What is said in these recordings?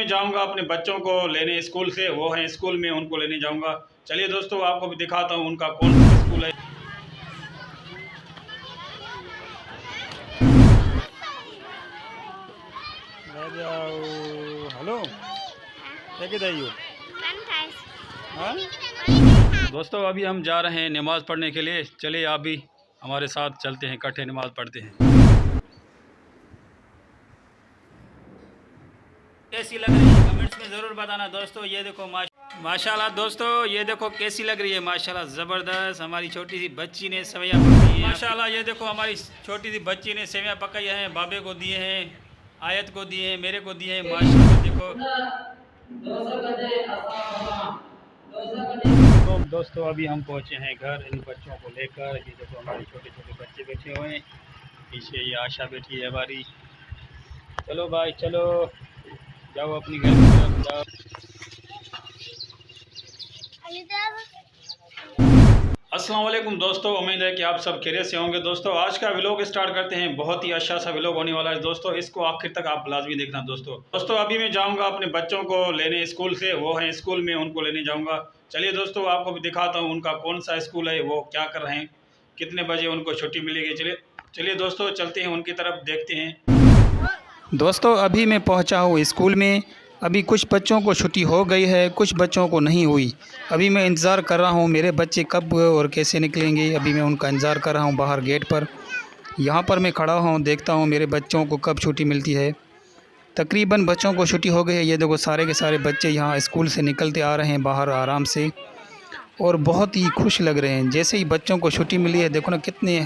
जाऊंगा अपने बच्चों को लेने स्कूल से, वो हैं स्कूल में, उनको लेने जाऊंगा। चलिए दोस्तों, आपको भी दिखाता हूं उनका कौन सा स्कूल है। हेलो, हाँ दोस्तों, अभी हम जा रहे हैं नमाज़ पढ़ने के लिए। चलिए आप भी हमारे साथ चलते हैं, इकट्ठे नमाज़ पढ़ते हैं। कैसी लग रही है कमेंट्स में ज़रूर बताना दोस्तों। ये देखो माशाल्लाह दोस्तों, ये देखो कैसी लग रही है, माशाल्लाह ज़बरदस्त। हमारी छोटी सी बच्ची ने सेवैयाँ पकाई है माशाल्लाह। ये देखो हमारी छोटी सी बच्ची ने सेवैयाँ पकाई हैं, बाबे को दिए हैं, आयत को दिए हैं, मेरे को दिए हैं माशाल्लाह। देखो तो दोस्तों, अभी हम पहुँचे हैं घर इन बच्चों को लेकर। ये देखो हमारे छोटे छोटे बच्चे बैठे हुए हैं, पीछे ये आशा बैठी है हमारी। चलो भाई चलो, जाओ अपनी घर की तरफ जाओ। अस्सलाम वालेकुम दोस्तों, उम्मीद है कि आप सब खैरियत से होंगे। दोस्तों आज का व्लॉग स्टार्ट करते हैं। बहुत ही अच्छा सा व्लॉग होने वाला है दोस्तों, इसको आखिर तक आप लाजमी देखना दोस्तों। अभी मैं जाऊंगा अपने बच्चों को लेने स्कूल से, वो हैं स्कूल में, उनको लेने जाऊंगा। चलिए दोस्तों, आपको भी दिखाता हूँ उनका कौन सा स्कूल है, वो क्या कर रहे हैं, कितने बजे उनको छुट्टी मिलेगी। चलिए दोस्तों, चलते हैं उनकी तरफ, देखते हैं। दोस्तों अभी मैं पहुँचा हूँ स्कूल में। अभी कुछ बच्चों को छुट्टी हो गई है, कुछ बच्चों को नहीं हुई। अभी मैं इंतज़ार कर रहा हूँ मेरे बच्चे कब और कैसे निकलेंगे। अभी मैं उनका इंतज़ार कर रहा हूँ बाहर गेट पर। यहाँ पर मैं खड़ा हूँ, देखता हूँ मेरे बच्चों को कब छुट्टी मिलती है। तकरीबन बच्चों को छुट्टी हो गई है। ये देखो सारे के सारे बच्चे यहाँ स्कूल से निकलते आ रहे हैं बाहर आराम से, और बहुत ही खुश लग रहे हैं। जैसे ही बच्चों को छुट्टी मिली है, देखो ना कितने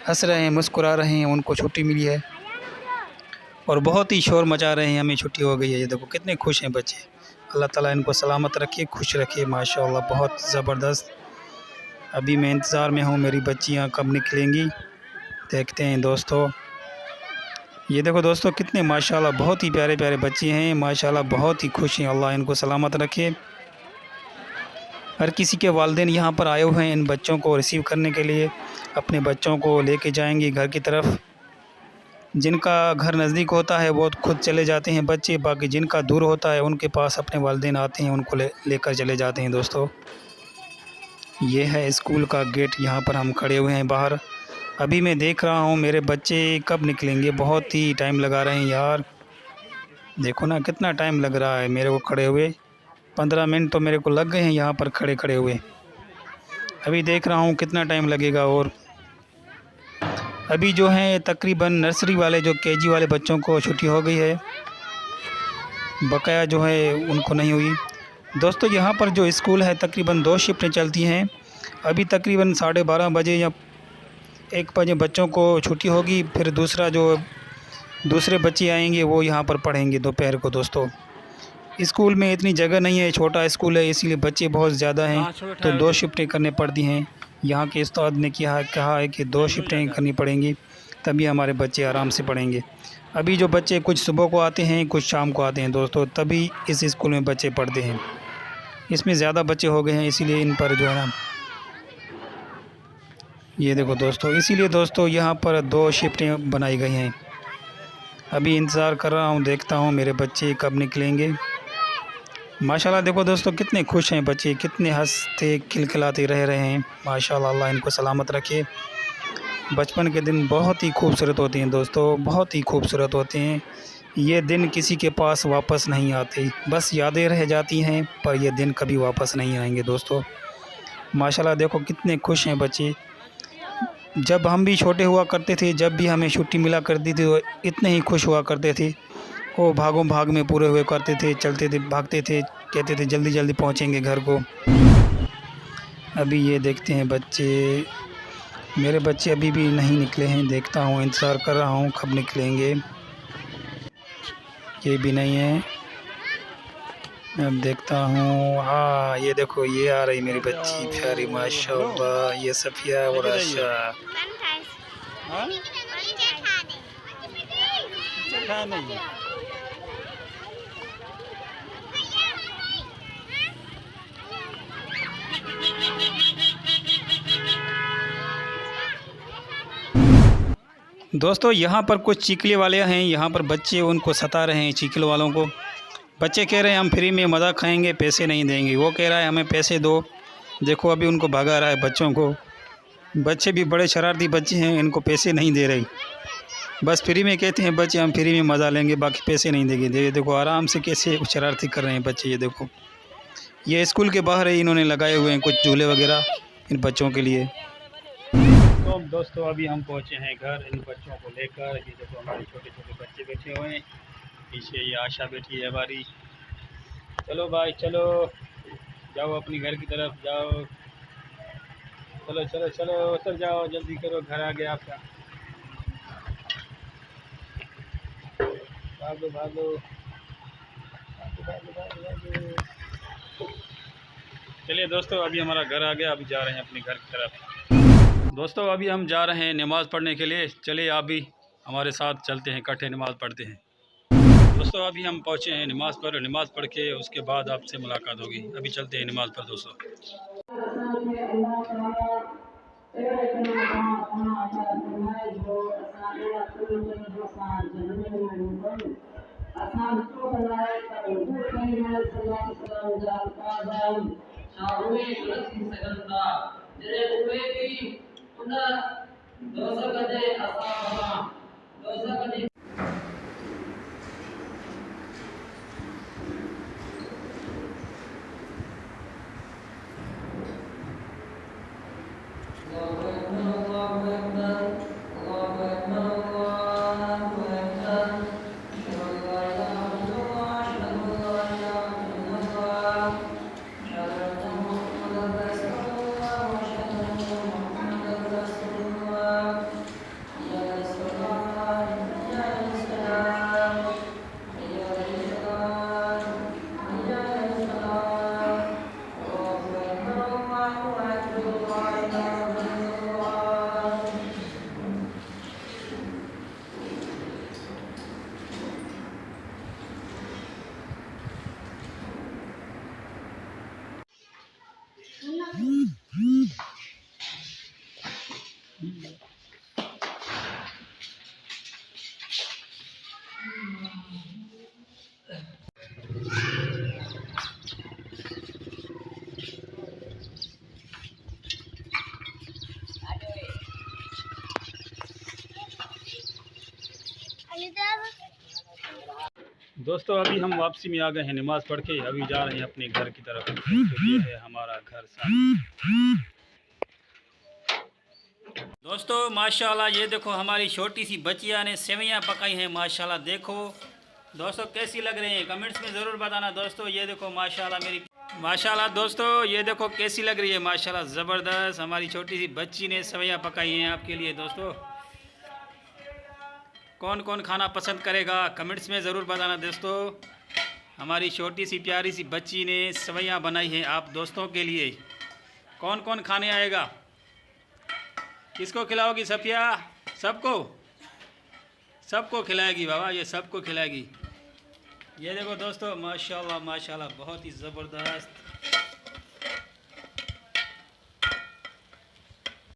हंस रहे हैं, मुस्कुरा रहे हैं, उनको छुट्टी मिली है, और बहुत ही शोर मचा रहे हैं, हमें छुट्टी हो गई है। ये देखो कितने खुश हैं बच्चे। अल्लाह ताला इनको सलामत रखे, खुश रखे माशाल्लाह, बहुत ज़बरदस्त। अभी मैं इंतज़ार में हूँ मेरी बच्चियाँ कब निकलेंगी, देखते हैं दोस्तों। ये देखो दोस्तों कितने माशाल्लाह बहुत ही प्यारे प्यारे बच्चे हैं माशाल्लाह, बहुत ही खुश हैं। अल्लाह इनको सलामत रखे। हर किसी के वालिदैन यहाँ पर आए हुए हैं इन बच्चों को रिसीव करने के लिए, अपने बच्चों को लेके जाएंगे घर की तरफ। जिनका घर नज़दीक होता है वो खुद चले जाते हैं बच्चे, बाकी जिनका दूर होता है उनके पास अपने वालिदैन आते हैं, उनको लेकर चले जाते हैं दोस्तों। ये है स्कूल का गेट, यहाँ पर हम खड़े हुए हैं बाहर। अभी मैं देख रहा हूँ मेरे बच्चे कब निकलेंगे। बहुत ही टाइम लगा रहे हैं यार, देखो ना कितना टाइम लग रहा है मेरे को खड़े हुए। 15 मिनट तो मेरे को लग गए हैं यहाँ पर खड़े खड़े हुए। अभी देख रहा हूँ कितना टाइम लगेगा। और अभी जो है तकरीबन नर्सरी वाले जो केजी वाले बच्चों को छुट्टी हो गई है, बकाया जो है उनको नहीं हुई। दोस्तों यहाँ पर जो स्कूल है तकरीबन 2 शिफ्टें चलती हैं। अभी तकरीबन 12:30 बजे या 1 बजे बच्चों को छुट्टी होगी, फिर दूसरे बच्चे आएंगे, वो यहाँ पर पढ़ेंगे दोपहर को। दोस्तों स्कूल में इतनी जगह नहीं है, छोटा स्कूल है, इसीलिए बच्चे बहुत ज़्यादा हैं, तो 2 शिफ्टें करने पड़ती हैं। यहाँ के उस्ताद ने कहा है कि 2 शिफ्टें करनी पड़ेंगी, तभी हमारे बच्चे आराम से पढ़ेंगे। अभी जो बच्चे कुछ सुबह को आते हैं, कुछ शाम को आते हैं दोस्तों, तभी इस स्कूल में बच्चे पढ़ते हैं। इसमें ज़्यादा बच्चे हो गए हैं, इसीलिए इन पर जो है ना, ये देखो दोस्तों, इसीलिए दोस्तों यहाँ पर 2 शिफ्टें बनाई गई हैं। अभी इंतज़ार कर रहा हूँ, देखता हूँ मेरे बच्चे कब निकलेंगे। माशाल्लाह देखो दोस्तों कितने खुश हैं बच्चे, कितने हंसते खिलखिलाते रह रहे हैं माशाल्लाह। अल्लाह इनको सलामत रखे। बचपन के दिन बहुत ही खूबसूरत होते हैं दोस्तों, बहुत ही खूबसूरत होते हैं। ये दिन किसी के पास वापस नहीं आते, बस यादें रह जाती हैं, पर ये दिन कभी वापस नहीं आएंगे दोस्तों। माशाल्लाह देखो कितने खुश हैं बच्चे। जब हम भी छोटे हुआ करते थे, जब भी हमें छुट्टी मिला करती थी, तो इतने ही खुश हुआ करते थे। वो भागों भाग में पूरे हुए करते थे, चलते थे, भागते थे, कहते थे जल्दी जल्दी पहुँचेंगे घर को। अभी ये देखते हैं बच्चे, मेरे बच्चे अभी भी नहीं निकले हैं, देखता हूँ, इंतज़ार कर रहा हूँ कब निकलेंगे। ये भी नहीं है, अब देखता हूँ। हाँ ये देखो, ये आ रही मेरी बच्ची प्यारी माशाल्लाह, ये सफ़िया और आशा। दोस्तों यहाँ पर कुछ चीकले वाले हैं, यहाँ पर बच्चे उनको सता रहे हैं चीकले वालों को। बच्चे कह रहे हैं हम फ्री में मज़ा खाएंगे, पैसे नहीं देंगे। वो कह रहा है हमें पैसे दो। देखो अभी उनको भगा रहा है बच्चों को। बच्चे भी बड़े शरारती बच्चे हैं, इनको पैसे नहीं दे रहे। बस फ्री में कहते हैं बच्चे हम फ्री में मज़ा लेंगे, बाकी पैसे नहीं देंगे। देखो आराम से कैसे शरारती कर रहे हैं बच्चे। ये देखो, ये स्कूल के बाहर ही इन्होंने लगाए हुए हैं कुछ झूले वगैरह इन बच्चों के लिए। तो दोस्तों अभी हम पहुंचे हैं घर इन बच्चों को लेकर। ये देखो हमारे छोटे छोटे बच्चे बैठे हुए हैं, पीछे ये आशा बैठी है हमारी। चलो भाई चलो, जाओ अपनी घर की तरफ जाओ। चलो चलो चलो उतर जाओ, जल्दी करो, घर आ गया आपका। भागो भागो भागो भागो भागो। चलिए दोस्तों अभी हमारा घर आ गया, अभी जा रहे हैं अपने घर की तरफ। दोस्तों अभी हम जा रहे हैं नमाज़ पढ़ने के लिए। चलिए आप भी हमारे साथ चलते हैं, इकट्ठे नमाज़ पढ़ते हैं। दोस्तों अभी हम पहुँचे हैं नमाज़ पढ़ के उसके बाद आपसे मुलाकात होगी। अभी चलते हैं नमाज़ पर दोस्तों। दोस्तों अभी हम वापसी में आ गए हैं नमाज़ पढ़ के। अभी जा रहे हैं अपने घर की तरफ। तो ये है हमारा घर सामने। दोस्तों माशाल्लाह ये देखो हमारी छोटी सी बच्चियाँ ने सेवइयाँ पकाई हैं माशाल्लाह। देखो दोस्तों कैसी लग रही हैं, कमेंट्स में ज़रूर बताना दोस्तों। ये देखो माशाल्लाह दोस्तों, ये देखो कैसी लग रही है माशाल्लाह, ज़बरदस्त। हमारी छोटी सी बच्ची ने सेवइयाँ पकाई हैं आपके लिए दोस्तों। कौन कौन खाना पसंद करेगा कमेंट्स में ज़रूर बताना दोस्तों। हमारी छोटी सी प्यारी सी बच्ची ने सेवइयाँ बनाई हैं आप दोस्तों के लिए। कौन कौन खाने आएगा, किसको खिलाओगी सफिया? सबको खिलाएगी बाबा, ये सबको खिलाएगी। ये देखो दोस्तों माशाल्लाह माशाल्लाह बहुत ही ज़बरदस्त।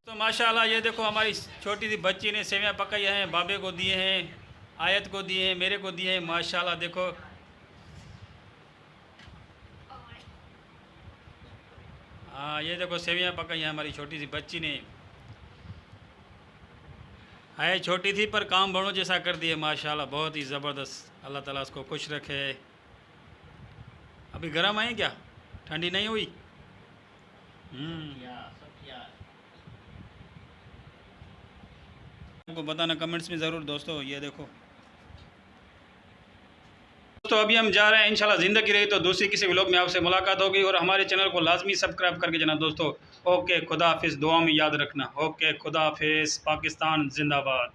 तो माशाल्लाह ये देखो हमारी छोटी सी बच्ची ने सेवइयाँ पकाई हैं, बाबे को दिए हैं, आयत को दिए हैं, मेरे को दिए हैं माशाल्लाह। देखो हाँ ये देखो सेवइयाँ पकाई हैं हमारी छोटी सी बच्ची ने। है छोटी थी पर काम बड़ों जैसा कर दिए माशाल्लाह, बहुत ही ज़बरदस्त। अल्लाह ताला उसको खुश रखे। अभी गर्म है क्या, ठंडी नहीं हुई? आपको बताना कमेंट्स में ज़रूर दोस्तों। ये देखो दोस्तों अभी हम जा रहे हैं, इंशाल्लाह ज़िंदगी रही तो दूसरी किसी व्लॉग में आपसे मुलाकात होगी। और हमारे चैनल को लाजमी सब्सक्राइब करके जाना दोस्तों। ओके खुदा हाफिज़, दुआ में याद रखना। ओके खुदा हाफिज़, पाकिस्तान जिंदाबाद।